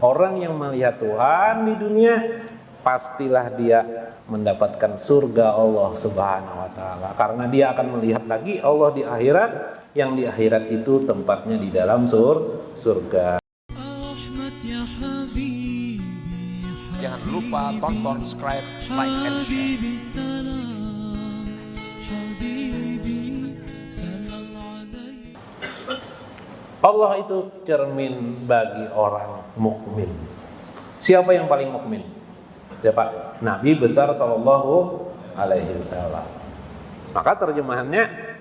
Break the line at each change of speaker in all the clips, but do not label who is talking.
Orang yang melihat Tuhan di dunia, pastilah dia mendapatkan surga Allah Subhanahu wa taala, karena dia akan melihat lagi Allah di akhirat, yang di akhirat itu tempatnya di dalam surga.
Jangan lupa tonton, subscribe, like, and share.
Allah itu cermin bagi orang mukmin. Siapa yang paling mukmin? Siapa? Nabi besar sallallahu alaihi wasallam. Maka terjemahannya,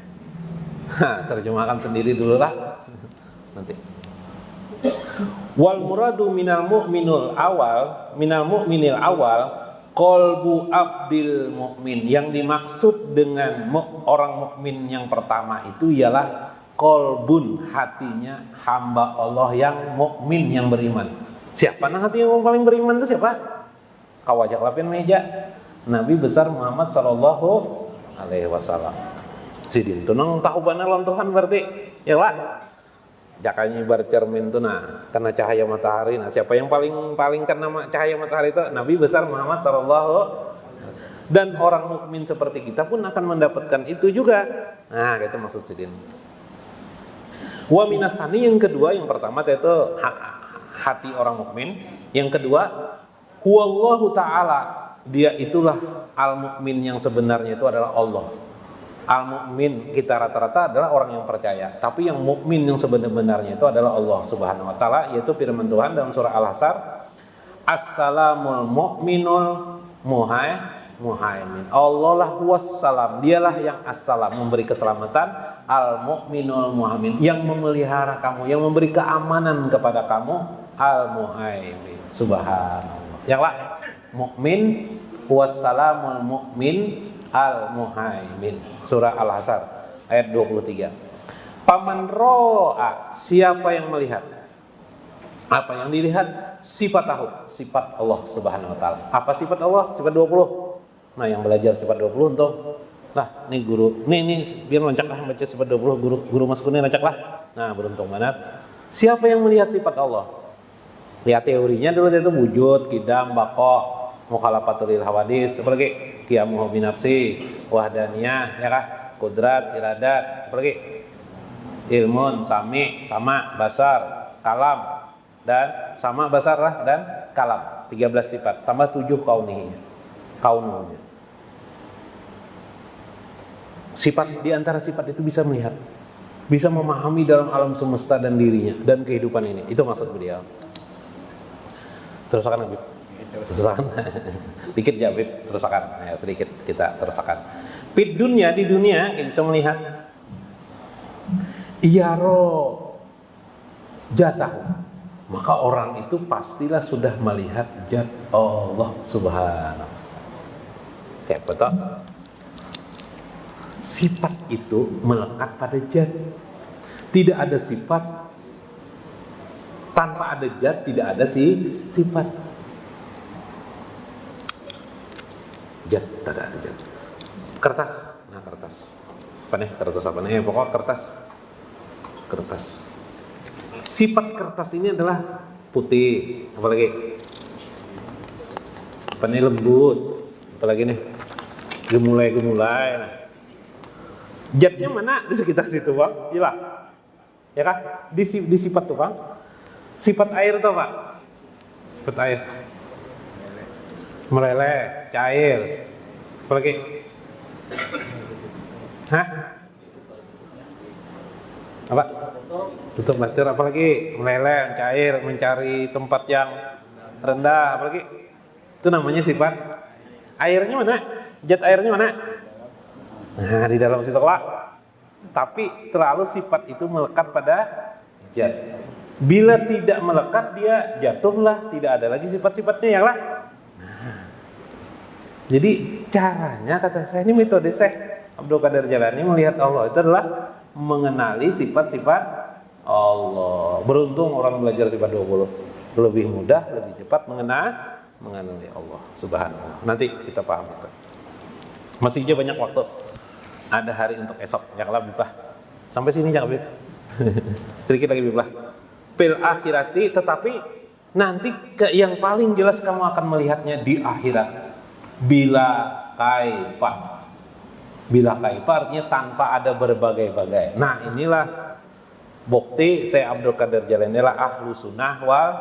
terjemahkan sendiri dulu lah. Nanti. Wal muradu minal mu'minil awal qalbu abdil mukmin. Yang dimaksud dengan orang mukmin yang pertama itu ialah qalbun, hatinya hamba Allah yang mukmin, yang beriman. Siapa nah hati yang paling beriman itu siapa? Kawajak lapin meja Nabi besar Muhammad sallallahu alaihi wasallam. Sidin tunang tahu bana lawan Tuhan berarti ya lah. Jakanya bercermin tuh nah kena cahaya matahari. Nah siapa yang paling kena cahaya matahari itu? Nabi besar Muhammad sallallahu. Dan orang mukmin seperti kita pun akan mendapatkan itu juga. Nah itu maksud Sidin. Wa minasani, yang kedua, yang pertama itu hati orang mukmin. Yang kedua, huwallahu ta'ala, dia itulah al-mukmin yang sebenarnya itu adalah Allah. Al-mukmin kita rata-rata adalah orang yang percaya, tapi yang mukmin yang sebenarnya itu adalah Allah Subhanahu wa taala, yaitu firman Tuhan dalam surah Al-Hasr, Assalamul mu'minul muhaimin. Allah lah wassalam, dialah yang assalam, memberi keselamatan, al-mu'minul muhaimin, yang memelihara kamu, yang memberi keamanan kepada kamu, al-muhaimin. Subhanallah. Yang lah, mukmin wassalamul mu'min al-muhaimin. Surah Al-Hasr ayat 23. Paman ro'a, siapa yang melihat? Apa yang dilihat? Sifat tahu, sifat Allah Subhanahu wa taala. Apa sifat Allah? Sifat 20. Nah, yang belajar sifat 20 untuk lah, nih guru. Nih biar lancak lah baca sifat 20, guru masuk ini lancak lah. Nah, beruntung banget. Siapa yang melihat sifat Allah? Lihat teorinya dulu, itu wujud, qidam, baqa, mukhalafatul hawadis, apalagi qiyamuhu binafsi, wahdaniyah, ya kah? Qudrat, iradat, apalagi ilmun, sami, sama, basar, kalam, dan sama, basar lah, dan kalam. 13 sifat tambah 7 kaunuhnya. Sifat, di antara sifat itu bisa melihat, bisa memahami dalam alam semesta dan dirinya dan kehidupan ini. Itu maksud beliau. Terusakan Habib. Terusakan. Dikit ya Habib, terusakan. Ya, sedikit kita terusakan. Di dunia kita bisa melihat iyaro jatahu. Maka orang itu pastilah sudah melihat zat Allah Subhanahu. Kayak betul. Sifat itu melekat pada zat. Tidak ada sifat tanpa ada zat, tidak ada sifat. Zat, tidak ada zat. Kertas, nah kertas. Apa nih? Kertas apa nih? Pokok kertas. Sifat kertas ini adalah putih, apalagi apa nih, lembut, apalagi nih gemulai. Nah. Zatnya mana? Di sekitar situ Bang, iya ya kan? Di sifat tuh Bang. Sifat air tuh Pak. Sifat air meleleh, cair, apalagi apa? Tutup batir, apalagi meleleh, cair, mencari tempat yang rendah, apalagi itu namanya sifat. Airnya mana? Zat airnya mana? Nah, di dalam situ lah. Tapi selalu sifat itu melekat pada zat. Bila tidak melekat, dia jatuhlah, tidak ada lagi sifat-sifatnya yang lah. Nah, jadi caranya, kata saya, ini metode saya Abdul Qadir Jalani melihat Allah itu adalah mengenali sifat-sifat Allah. Beruntung orang belajar sifat 20. Lebih mudah, lebih cepat mengenali Allah Subhanahu. Nanti kita paham itu. Masih aja banyak waktu. Ada hari untuk esok. Janganlah biblah. Sampai sini jangan biblah. Sedikit lagi biblah. Fil akhirati, tetapi Nanti yang paling jelas kamu akan melihatnya di akhirat. Bila kaifa. Bila kaifa artinya tanpa ada berbagai-bagai. Nah, inilah bukti saya Abdul Qadir Jailani adalah ahlu sunnah wal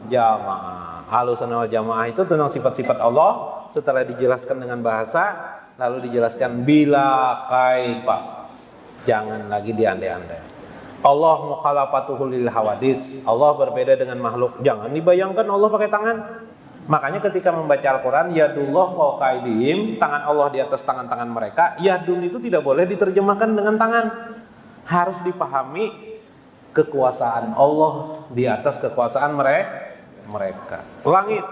jamaah. Ahlu sunnah wal jamaah itu tentang sifat-sifat Allah. Setelah dijelaskan dengan bahasa, lalu dijelaskan bila kaifa. Jangan lagi diandai-andai. Allah mukhalafatuhu lil hawadis. Allah berbeda dengan makhluk. Jangan dibayangkan Allah pakai tangan. Makanya ketika membaca Al-Quran, yadullah fawqa aydihim, tangan Allah di atas tangan-tangan mereka. Yadun itu tidak boleh diterjemahkan dengan tangan. Harus dipahami kekuasaan Allah di atas kekuasaan mereka. Langit,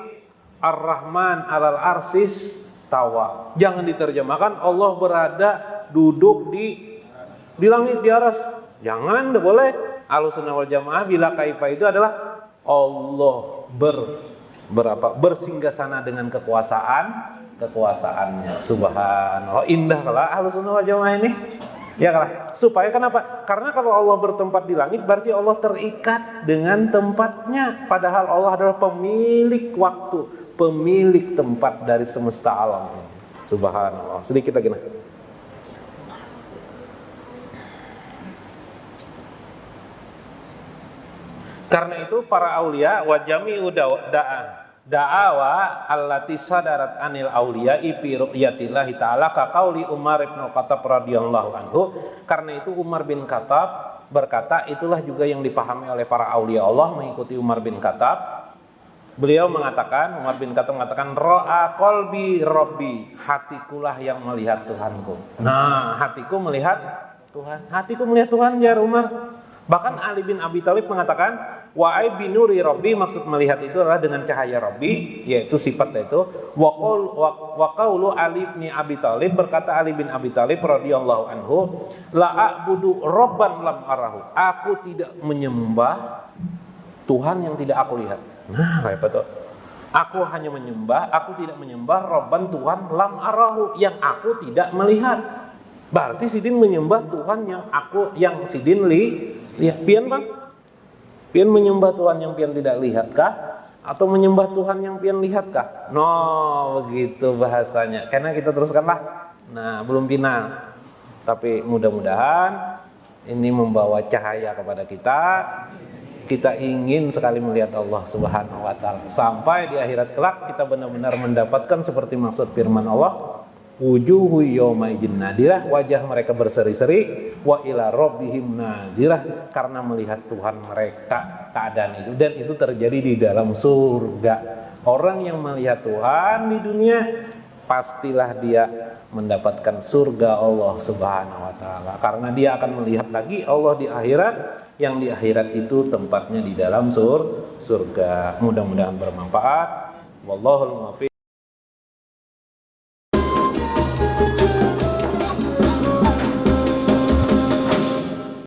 Ar-Rahman alal arsis tawa. Jangan diterjemahkan Allah berada duduk di langit di atas. Jangan, tidak boleh. Ahlussunnah wal jamaah bila kaifa itu adalah Allah bersinggasana dengan kekuasaannya. Subhanallah, indah kalau Ahlussunnah wal jamaah ini. Ya kan? Supaya kenapa? Karena kalau Allah bertempat di langit berarti Allah terikat dengan tempatnya. Padahal Allah adalah pemilik waktu, pemilik tempat dari semesta alam ini. Subhanallah. Sedikit lagi nah. Karena itu para aulia wa jami'u da'awa allati sadarat anil auliya'i fi ru'yatillahi ta'ala ka qauli Umar bin Khattab radhiyallahu anhu. Karena itu Umar bin Khattab berkata, itulah juga yang dipahami oleh para aulia Allah mengikuti Umar bin Khattab. Beliau mengatakan, Umar bin Khattab mengatakan, ra'a qalbi rabbi, hatikulah yang melihat Tuhanku. Nah, hatiku melihat Tuhan. Hatiku melihat Tuhan ya Umar. Bahkan Ali bin Abi Thalib mengatakan wa'ai binuri rabbi, maksud melihat itu adalah dengan cahaya Rabbi, yaitu sifat itu. Wa qaulu Ali bin Abi Thalib, berkata Ali bin Abi Thalib radhiyallahu anhu, la a'budu rabban lam arahu, aku tidak menyembah Tuhan yang tidak aku lihat. Nah, apa tuh? Aku hanya menyembah, aku tidak menyembah rabban Tuhan lam arahu, yang aku tidak melihat. Berarti Sidin menyembah Tuhan yang Sidin lihat. Pian bang? Pian menyembah Tuhan yang pian tidak lihatkah? Atau menyembah Tuhan yang pian lihatkah? No, begitu bahasanya. Karena kita teruskanlah. Nah, belum final. Tapi mudah-mudahan ini membawa cahaya kepada kita. Kita ingin sekali melihat Allah Subhanahu wa taala. Sampai di akhirat kelak kita benar-benar mendapatkan seperti maksud firman Allah. Wujuhu yawma idzin nadirah, wajah mereka berseri-seri, wa ila rabbihim nazirah, karena melihat Tuhan mereka keadaan itu, dan itu terjadi di dalam surga. Orang yang melihat Tuhan di dunia pastilah dia mendapatkan surga Allah Subhanahu wa taala, karena dia akan melihat lagi Allah di akhirat, yang di akhirat itu tempatnya di dalam surga. Mudah-mudahan bermanfaat. Wallahul muwaffiq.